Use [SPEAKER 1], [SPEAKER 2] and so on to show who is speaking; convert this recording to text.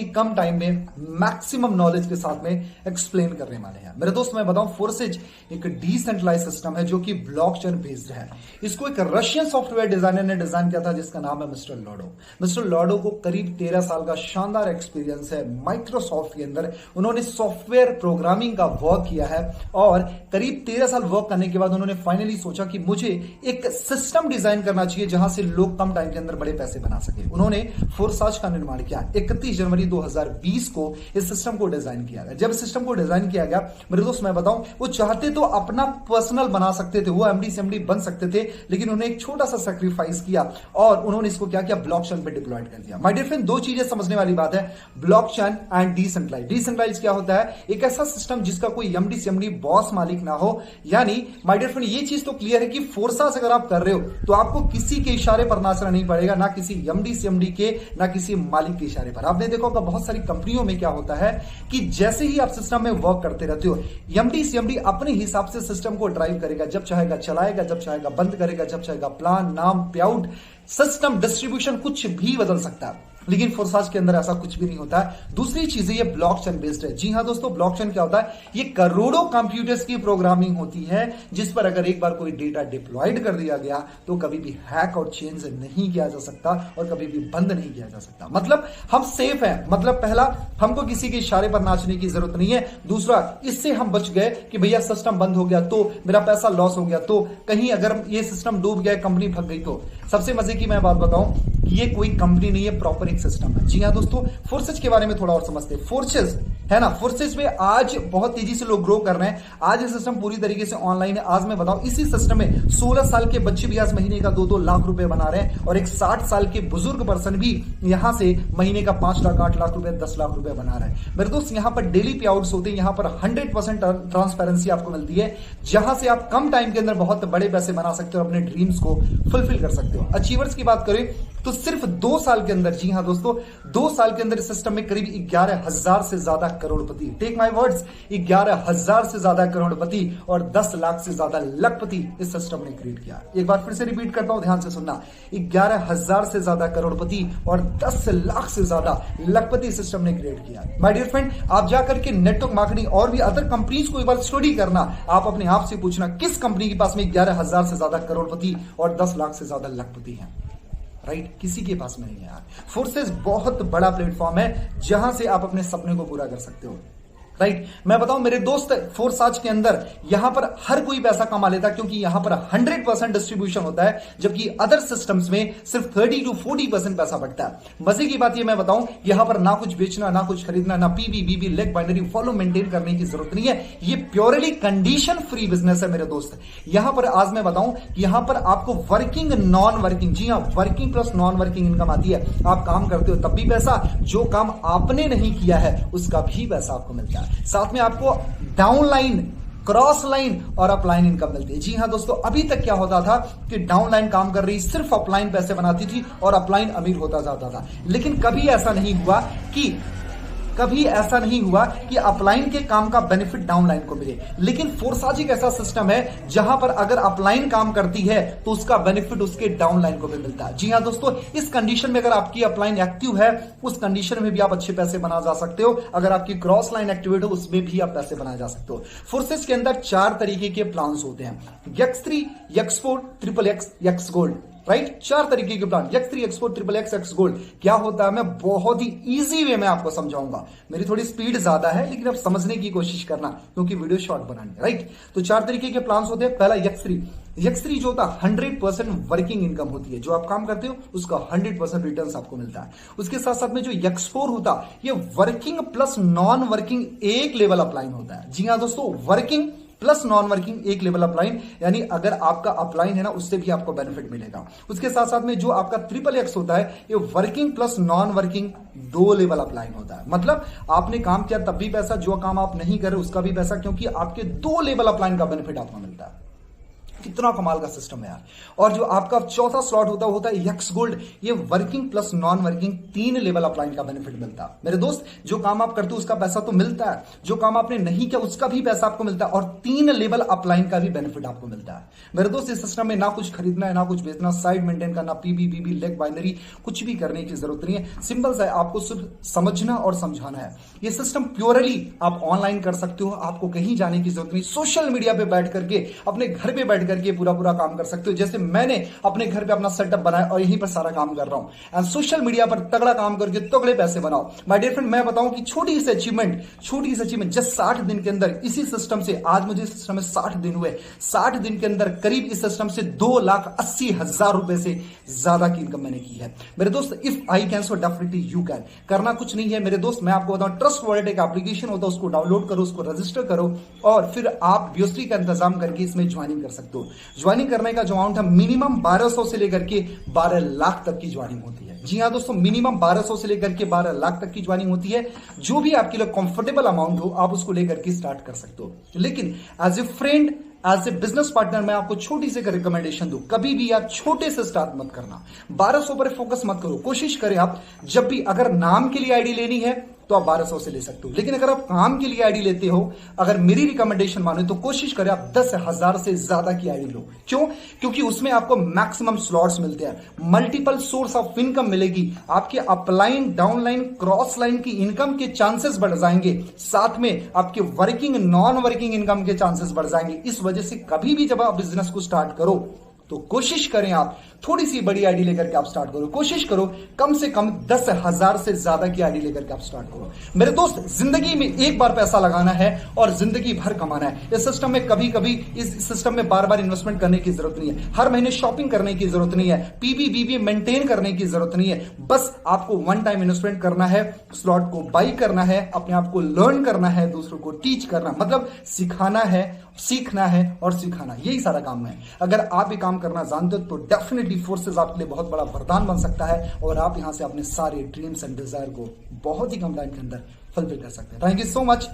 [SPEAKER 1] ही कम time में maximum knowledge के साथ में एक्सप्लेन करने वाले हैं। मेरे दोस्त मैं बताऊं, फोर्सेज एक डिसेंट्रलाइज सिस्टम है जो कि ब्लॉकचेन बेस्ड है। इसको एक रशियन सॉफ्टवेयर डिजाइनर ने डिजाइन किया था जिसका नाम है मिस्टर लॉडो। मिस्टर लॉडो को करीब 13 साल का शानदार एक्सपीरियंस है माइक्रोसॉफ्ट के अंदर। उन्होंने सॉफ्टवेयर प्रोग्रामिंग का वर्क किया है और करीब 13 साल वर्क करने के बाद उन्होंने फाइनली सोचा कि मुझे एक सिस्टम डिजाइन करना चाहिए जहां से लोग कम टाइम के अंदर बड़े पैसे बना सके। उन्होंने फोर्साज का निर्माण किया। 31 जनवरी 2020 को इस सिस्टम को डिजाइन किया गया। जब सिस्टम को डिजाइन किया गया मेरे दोस्त मैं बताऊं, वो चाहते तो अपना पर्सनल बना सकते थे, वो एमडी सीएमडी बन सकते थे, लेकिन उन्होंने एक छोटा सा सैक्रिफाइस किया और उन्होंने इसको क्या किया, ब्लॉकचेन पे डिप्लॉयड कर दिया। माय डियर फ्रेंड, दो चीजें समझने वाली बात है, ब्लॉकचेन एंड डिसेंट्रलाइज। डिसेंट्रलाइज क्या होता है, एक ऐसा सिस्टम जिसका कोई एमडी सीएमडी बॉस मालिक ना हो। यानी माय डियर फ्रेंड ये चीज तो क्लियर है कि फोर्सास अगर आप कर रहे हो तो आपको किसी के इशारे पर नाचना नहीं पड़ेगा, ना किसी एमडी सीएमडी के, ना किसी मालिक के इशारे पर। आपने देखा होगा बहुत सारी कंपनियों में क्या होता है कि जैसे ही आप सिस्टम में वर्क करते रहते हो, एमडी सीएमडी अपने हिसाब से सिस्टम को ड्राइव करेगा, जब चाहेगा चलाएगा, जब चाहेगा बंद करेगा, जब चाहेगा प्लान, नाम, पे आउट, सिस्टम, डिस्ट्रीब्यूशन कुछ भी बदल सकता है। लेकिन फोर्साज के अंदर ऐसा कुछ भी नहीं होता है। दूसरी चीज है ये ब्लॉकचेन बेस्ड है। जी हां दोस्तों, ब्लॉकचेन क्या होता है, ये करोड़ों कंप्यूटर्स की प्रोग्रामिंग होती है जिस पर अगर एक बार कोई डेटा डिप्लॉयड कर दिया गया तो कभी भी हैक और चेंज नहीं किया जा सकता और कभी भी बंद नहीं किया जा सकता। मतलब हम सेफ हैं। मतलब पहला, हमको किसी के इशारे पर नाचने की जरूरत नहीं है। दूसरा, इससे हम बच गए कि भैया सिस्टम बंद हो गया तो मेरा पैसा लॉस हो गया, तो कहीं अगर ये सिस्टम डूब गया, कंपनी भग गई तो। सबसे मजे की मैं बात बताऊं, ये कोई कंपनी नहीं है, प्रॉपर एक सिस्टम है। जी हां दोस्तों, फोर्सेज के बारे में थोड़ा और समझते हैं। फोर्सेज है ना, फोर्सेज में आज बहुत तेजी से लोग ग्रो कर रहे हैं। आज ये सिस्टम पूरी तरीके से ऑनलाइन है। आज मैं बताऊं, इसी सिस्टम में 16 साल के बच्चे भी आज महीने का 2-2 लाख रुपए बना रहे हैं और एक 60 साल के बुजुर्ग पर्सन भी यहां से महीने का 5 लाख, 8 लाख रुपए, 10 लाख रुपए बना रहे हैं। मेरे दोस्त, यहां पर डेली पे आउट्स होते हैं। यहां पर 100% ट्रांसपेरेंसी आपको मिलती है, जहां से आप कम टाइम के अंदर बहुत बड़े पैसे बना सकते हो, अपने ड्रीम्स को फुलफिल कर सकते हो। अचीवर्स की बात करें तो सिर्फ 2 साल के अंदर, जी हां दोस्तों, 2 साल के अंदर इस सिस्टम में करीब 11,000 से ज्यादा करोड़पति, टेक माय वर्ड्स, 11,000 से ज्यादा करोड़पति और 10 लाख से ज्यादा लखपति इस सिस्टम ने क्रिएट किया। एक बार फिर से रिपीट करता हूं, ध्यान से सुनना, 11,000 से ज्यादा करोड़पति और 10 लाख से ज्यादा लखपति सिस्टम ने क्रिएट किया। माय डियर फ्रेंड, आप जाकर के नेटवर्क मार्केटिंग और भी अदर कंपनीज को एक बार स्टडी करना। आप अपने आप से पूछना, किस कंपनी के पास में 11,000 से ज्यादा करोड़पति और 10 लाख से ज्यादा लखपति हैं? राइट, किसी के पास में नहीं है यार। फोर्सेज बहुत बड़ा प्लेटफॉर्म है जहां से आप अपने सपने को पूरा कर सकते हो। राइट, मैं बताऊं मेरे दोस्त, फोर्साज के अंदर यहां पर हर कोई पैसा कमा लेता है क्योंकि यहां पर 100% डिस्ट्रीब्यूशन होता है, जबकि अदर सिस्टम्स में सिर्फ 30 to 40% पैसा बचता है। मजे की बात यह मैं बताऊं, यहां पर ना कुछ बेचना, ना कुछ खरीदना, ना पीबी, बीबी, लेग बाइनरी फॉलो मेंटेन करने की जरूरत नहीं है। ये प्योरली कंडीशन फ्री बिजनेस है मेरे दोस्त। यहां पर आज मैं बताऊं, यहां पर आपको वर्किंग, नॉन वर्किंग, जी हां, working plus non working income आती है। आप काम करते हो तब भी पैसा, जो काम आपने नहीं किया है उसका भी पैसा आपको मिलता है। साथ में आपको डाउनलाइन, क्रॉस लाइन और अपलाइन इनकम मिलती है। जी हां दोस्तों, अभी तक क्या होता था कि डाउनलाइन काम कर रही सिर्फ अपलाइन पैसे बनाती थी और अपलाइन अमीर होता जाता था। लेकिन कभी ऐसा नहीं हुआ कि अपलाइन के काम का बेनिफिट डाउनलाइन को मिले। लेकिन फोर्साज एक ऐसा सिस्टम है जहां पर अगर अपलाइन काम करती है तो उसका बेनिफिट उसके डाउनलाइन को भी मिलता है। जी हां दोस्तों, इस कंडीशन में अगर आपकी अपलाइन एक्टिव है, उस कंडीशन में भी आप अच्छे पैसे बना जा सकते हो। अगर आपकी क्रॉस लाइन एक्टिवेट हो, उसमें भी आप पैसे बनाए जा सकते हो। फोर्सेज के अंदर 4 तरीके के प्लान्स होते हैं, X3, X4, XXX, X gold. Right, 4 तरीके के plan, X3, X4, XXX, X gold. क्या होता है मैं बहुत ही इजी वे में आपको समझाऊंगा। मेरी थोड़ी स्पीड ज्यादा है लेकिन अब समझने की कोशिश करना क्योंकि वीडियो शॉर्ट बनानी है। राइट, तो 4 तरीके के प्लान होते हैं। पहला X3 जो होता है 100% वर्किंग इनकम होती है। जो आप काम करते हो उसका 100% रिटर्न आपको मिलता है। उसके साथ साथ में जो X4 होता है, ये वर्किंग प्लस नॉन वर्किंग एक लेवल अपलाइन होता है। जी हाँ दोस्तों, वर्किंग प्लस नॉन वर्किंग एक लेवल अपलाइन, यानी अगर आपका अपलाइन है ना, उससे भी आपको बेनिफिट मिलेगा। उसके साथ साथ में जो आपका XXX होता है, ये working plus non working 2 level upline होता है। मतलब आपने काम किया तब भी पैसा, जो काम आप नहीं कर रहे उसका भी पैसा, क्योंकि आपके 2 लेवल अपलाइन का बेनिफिट आपको मिलता है। कितना कमाल का सिस्टम है यार। और जो आपका चौथा स्लॉट होता है यक्स गोल्ड। ये working plus non working 3 level upline का बेनिफिट मिलता है। मेरे दोस्त, जो काम आप करते हो उसका पैसा तो मिलता है, जो काम आपने नहीं किया उसका भी पैसा आपको मिलता है, और 3 लेवल अपलाइन का भी बेनिफिट आपको मिलता है। मेरे दोस्त, इस सिस्टम में ना कुछ खरीदना है, ना कुछ बेचना, साइड मेंटेन करना, पीबी लेग बाइनरी कुछ भी करने की जरूरत नहीं है। सिंपल सा है, आपको सिर्फ समझना और समझाना है। ये सिस्टम प्योरली आप ऑनलाइन कर सकते हो, आपको कहीं जाने की जरूरत नहीं। सोशल मीडिया पे बैठ करके, अपने घर पे बैठ करके पूरा काम कर सकते हो। जैसे मैंने अपने घर पे अपना सेटअप बनाया और यहीं पर सारा काम कर रहा हूं। एंड सोशल मीडिया पर तगड़ा काम करके तगड़े पैसे बनाओ। माय डियर फ्रेंड, मैं बताऊं कि छोटी सी अचीवमेंट जस्ट 60 दिन के अंदर इसी सिस्टम से, आज मुझे इस सिस्टम में 60 दिन हुए, 60 दिन के अंदर करीब इस सिस्टम से 2,80,000 रुपए से ज्यादा की इनकम मैंने की है। मेरे दोस्त, if I can so definitely you can. करना कुछ नहीं है मेरे दोस्त, मैं आपको बताऊं, ट्रस्ट वॉलेट एक एप्लीकेशन होता है, उसको डाउनलोड करो, उसको रजिस्टर करो और फिर आप बीओसी का इंतजाम करके इसमें ज्वाइनिंग कर सकते हो। ज्वाइनिंग करने का जो अमाउंट है मिनिमम 1200 से लेकर के 12 लाख तक की ज्वाइनिंग होती है। जी हां दोस्तों, मिनिमम 1200 से लेकर के 12 लाख तक की ज्वाइनिंग होती है। जो भी आपके लिए कंफर्टेबल अमाउंट हो आप उसको लेकर के स्टार्ट कर सकते हो। लेकिन as a friend, as a business partner, मैं आपको छोटी सी रिकमेंडेशन दूं, कभी भी आप छोटे से स्टार्ट मत करना। 1200 पर फोकस मत करो। कोशिश करें आप जब भी, अगर नाम के लिए आईडी लेनी है तो आप 1200 से ले सकते हो, लेकिन अगर आप काम के लिए आईडी लेते हो, अगर मेरी रिकमेंडेशन मानो तो कोशिश करें आप 10,000 से ज्यादा की आईडी लो। क्यों? क्योंकि उसमें आपको मैक्सिमम स्लॉट्स मिलते हैं, मल्टीपल सोर्स ऑफ इनकम मिलेगी, आपके अपलाइन, डाउनलाइन, क्रॉस लाइन की इनकम के चांसेस बढ़ जाएंगे, साथ में आपके वर्किंग, नॉन वर्किंग इनकम के चांसेस बढ़ जाएंगे। इस वजह से कभी भी जब आप बिजनेस को स्टार्ट करो तो कोशिश करें आप थोड़ी सी बड़ी आईडी लेकर के आप स्टार्ट करो। कोशिश करो कम से कम 10,000 से ज्यादा की आईडी लेकर के आप स्टार्ट करो। मेरे दोस्त, जिंदगी में एक बार पैसा लगाना है और जिंदगी भर कमाना है। इस सिस्टम में कभी कभी, इस सिस्टम में बार बार इन्वेस्टमेंट करने की जरूरत नहीं है, हर महीने शॉपिंग करने की जरूरत नहीं है, पीबी मेंटेन करने की जरूरत नहीं है। बस आपको वन टाइम इन्वेस्टमेंट करना है, स्लॉट को बाई करना है, अपने आप को लर्न करना है, दूसरों को टीच करना, मतलब सिखाना है, सीखना है और सिखाना, यही सारा काम है। अगर आप ये काम करना जानते हो तो डेफिनेटली फोर्सेस आपके लिए बहुत बड़ा वरदान बन सकता है और आप यहां से अपने सारे ड्रीम्स एंड डिजायर को बहुत ही कम टाइम के अंदर फुलफिल कर सकते हैं। Thank you so much.